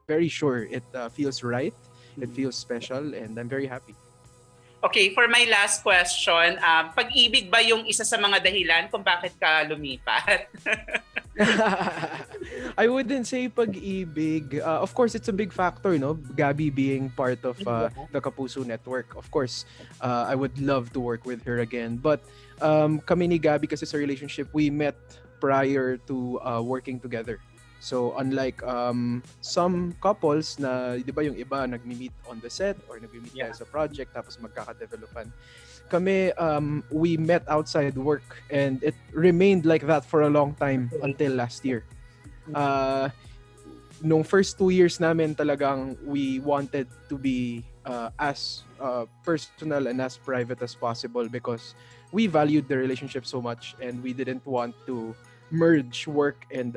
very sure it feels right, it feels special, and I'm very happy. Okay, for my last question, pag-ibig ba yung isa sa mga dahilan kung bakit ka lumipat? I wouldn't say pag-ibig. Of course, it's a big factor, no? Gabby being part of the Kapuso network. Of course, I would love to work with her again. But kami ni Gabby kasi sa relationship, we met prior to working together. So unlike some couples na, di ba yung iba nagmi-meet on the set or nagmi-meet tayo sa project tapos magkaka-developan. Kami, we met outside work and it remained like that for a long time until last year. Nung first 2 years namin talagang we wanted to be as personal and as private as possible because we valued the relationship so much and we didn't want to merge work and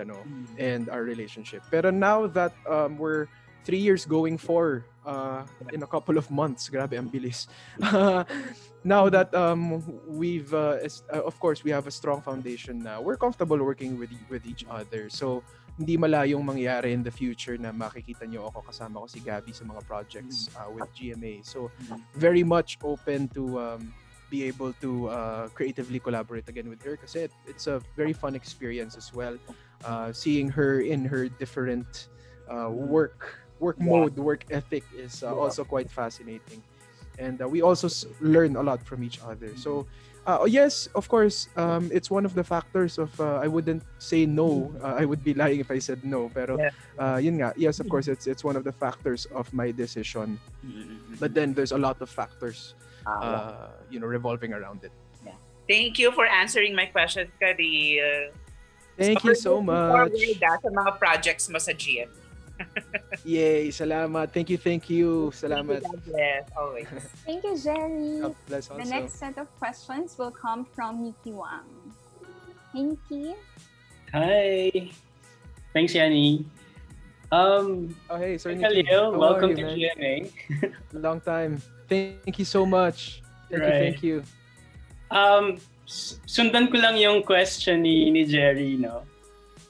and our relationship. Pero now that we're 3 years going for in a couple of months, grabe ang bilis. Now that we've of course we have a strong foundation now, we're comfortable working with each other. So hindi malayong mangyari in the future na makikita nyo ako kasama ko si Gabby sa mga projects with GMA. So very much open to be able to creatively collaborate again with her kasi it's a very fun experience as well. Seeing her in her different work mode, work ethic is also quite fascinating. And we also learn a lot from each other. So yes, of course, it's one of the factors of I wouldn't say no. I would be lying if I said no. Pero yun nga, yes, of course, it's one of the factors of my decision. But then there's a lot of factors revolving around it. Yeah. Thank you for answering my question, Khalil. Thank you so much. Sa mga projects mo sa GMA. Yay, salamat. Thank you. Salamat. God bless, always. Thank you, Jerry. God bless also. The next set of questions will come from Nikki Wang. Hey, Nikki. Hi. Thanks, Yanni. Hey, Sir Nikki. Khalil, welcome to GMA. Long time. Thank you so much. Thank you. Sundan ko lang yung question ni Jerry, no?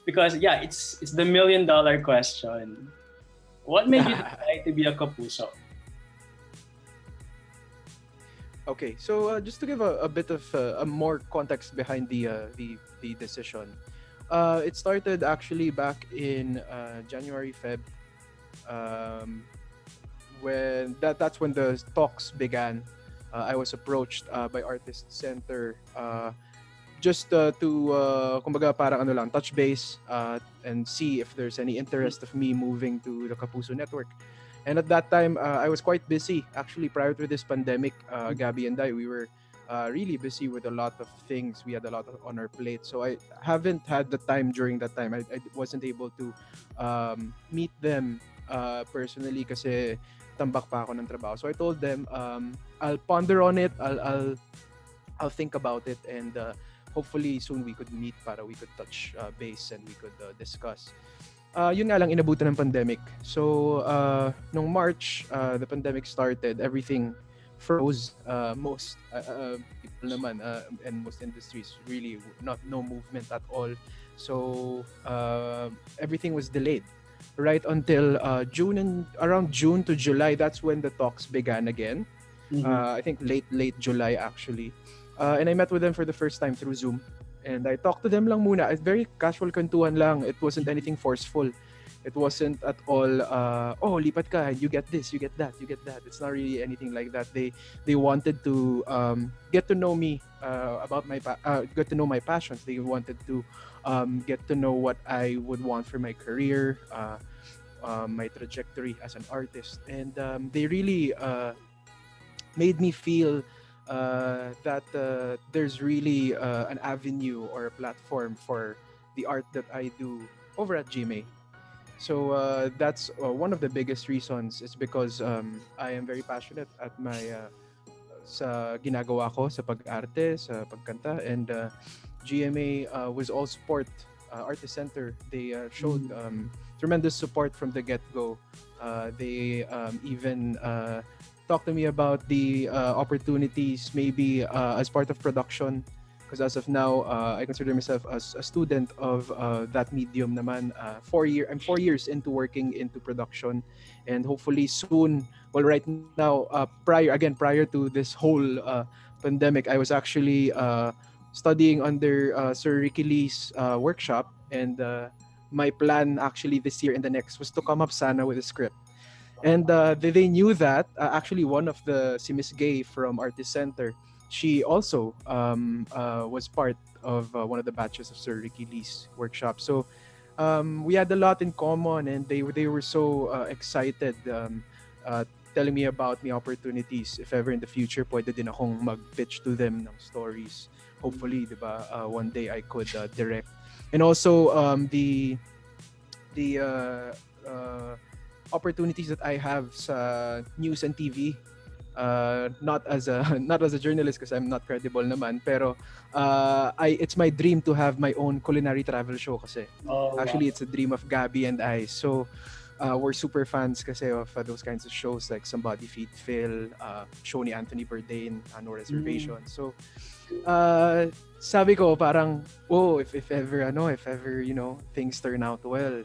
Because it's the $1 million question. What made you decide to be a kapuso? Okay, so just to give a bit of a more context behind the decision, it started actually back in January, Feb, when that's when the talks began. I was approached by Artist Center just to kumbaga parang ano lang, touch base and see if there's any interest of me moving to the Kapuso network. And at that time, I was quite busy. Actually, prior to this pandemic, Gabby and I, we were really busy with a lot of things. We had a lot on our plate. So I haven't had the time during that time. I wasn't able to meet them personally kasi tambak pa ako ng trabaho. So I told them, I'll ponder on it. I'll think about it, and hopefully soon we could meet para we could touch base and we could discuss. Yun nga lang, inabutan ng pandemic. So nung March, the pandemic started, everything froze. Most people naman and most industries really no movement at all. So everything was delayed right until around June to July. That's when the talks began again. I think late July actually. And I met with them for the first time through Zoom. And I talked to them lang muna. It's very casual kwentuhan lang. It wasn't anything forceful. It wasn't at all, lipat ka, you get this, you get that, you get that. It's not really anything like that. They wanted to get to know me get to know my passions. They wanted to get to know what I would want for my career, my trajectory as an artist. And they really made me feel that there's really an avenue or a platform for the art that I do over at GMA. So that's one of the biggest reasons. It's because I am very passionate at my sa ginagawa ko sa pag-arte, sa pagkanta, and GMA was all support. Artist Center, they showed tremendous support from the get-go. They even talk to me about the opportunities maybe as part of production Because as of now, I consider myself as a student of that medium naman. 4 year, I'm 4 years into working into production, and hopefully soon. Well, right now, prior to this whole pandemic, I was actually studying under Sir Ricky Lee's workshop, and my plan actually this year and the next was to come up sana with a script. And they knew that actually one of the si Miss Gay from Artist Center, she also was part of one of the batches of Sir Ricky Lee's workshop. So we had a lot in common, and they were so excited, telling me about the opportunities if ever in the future pwede din akong mag-pitch to them ng stories. Hopefully, 'di ba, one day I could direct. And also the opportunities that I have sa news and TV, not as a not as a journalist because I'm not credible naman, pero it's my dream to have my own culinary travel show kasi. Oh, wow. Actually, it's a dream of Gabby and I. So we're super fans kasi of those kinds of shows like Somebody Feed Phil, show ni Anthony Bourdain, No Reservation. So sabi ko parang, oh, if ever things turn out well,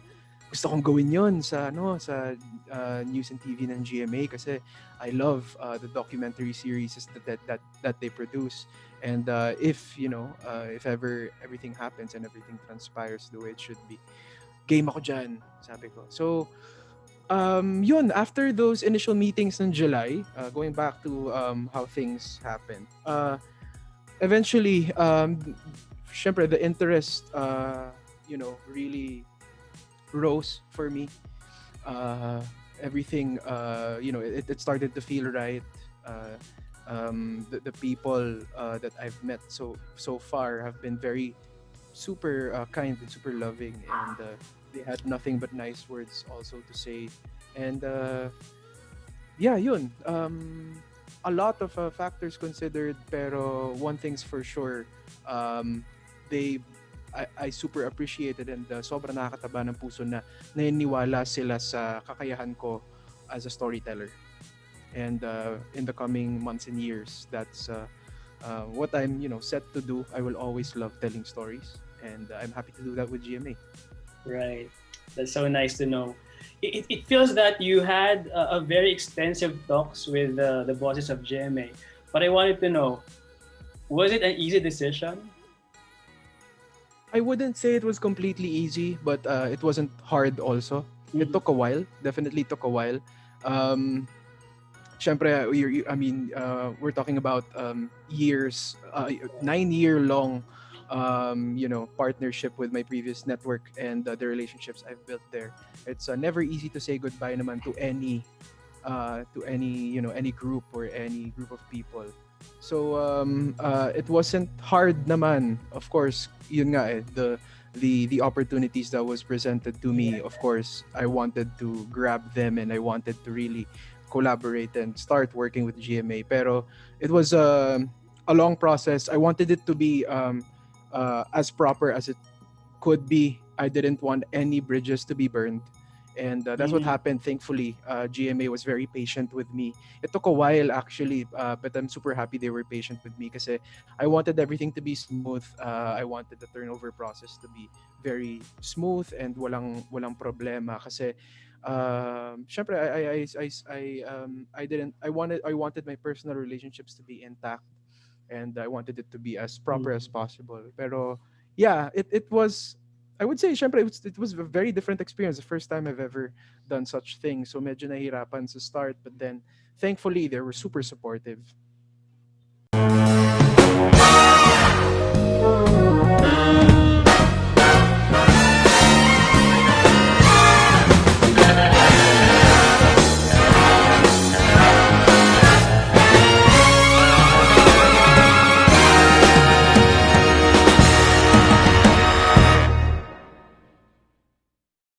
gusto kong gawin yon sa news and TV ng GMA kasi I love the documentary series that they produce. And if ever everything happens and everything transpires the way it should be, game ako dyan, sabi ko. So yun, after those initial meetings in July, going back to how things happened, eventually syempre the interest really rose for me. Everything, it started to feel right. The people that I've met so far have been very super kind and super loving, and they had nothing but nice words also to say. And yeah, yun. A lot of factors considered, pero one thing's for sure, they I super appreciated, and sobrang nakakataba ng puso na naniniwala sila sa kakayahan ko as a storyteller. And in the coming months and years, that's what I'm set to do. I will always love telling stories, and I'm happy to do that with GMA. Right. That's so nice to know. It feels that you had a very extensive talks with the bosses of GMA. But I wanted to know, was it an easy decision? I wouldn't say it was completely easy, but it wasn't hard also. It took a while. Definitely took a while. Syempre, we're talking about years, 9-year long partnership with my previous network, and the relationships I've built there. It's never easy to say goodbye naman to any group or any group of people. So it wasn't hard naman. Of course, yun nga the opportunities that was presented to me, of course, I wanted to grab them, and I wanted to really collaborate and start working with GMA. Pero it was a long process. I wanted it to be as proper as it could be. I didn't want any bridges to be burned. And that's what happened. Thankfully, GMA was very patient with me. It took a while actually, but I'm super happy they were patient with me kasi I wanted everything to be smooth. I wanted the turnover process to be very smooth and walang problema kasi syempre I wanted my personal relationships to be intact, and I wanted it to be as proper as possible. Pero yeah, it was, I would say, syempre, it was a very different experience. The first time I've ever done such thing. So medyo nahirapan sa start, but then thankfully they were super supportive.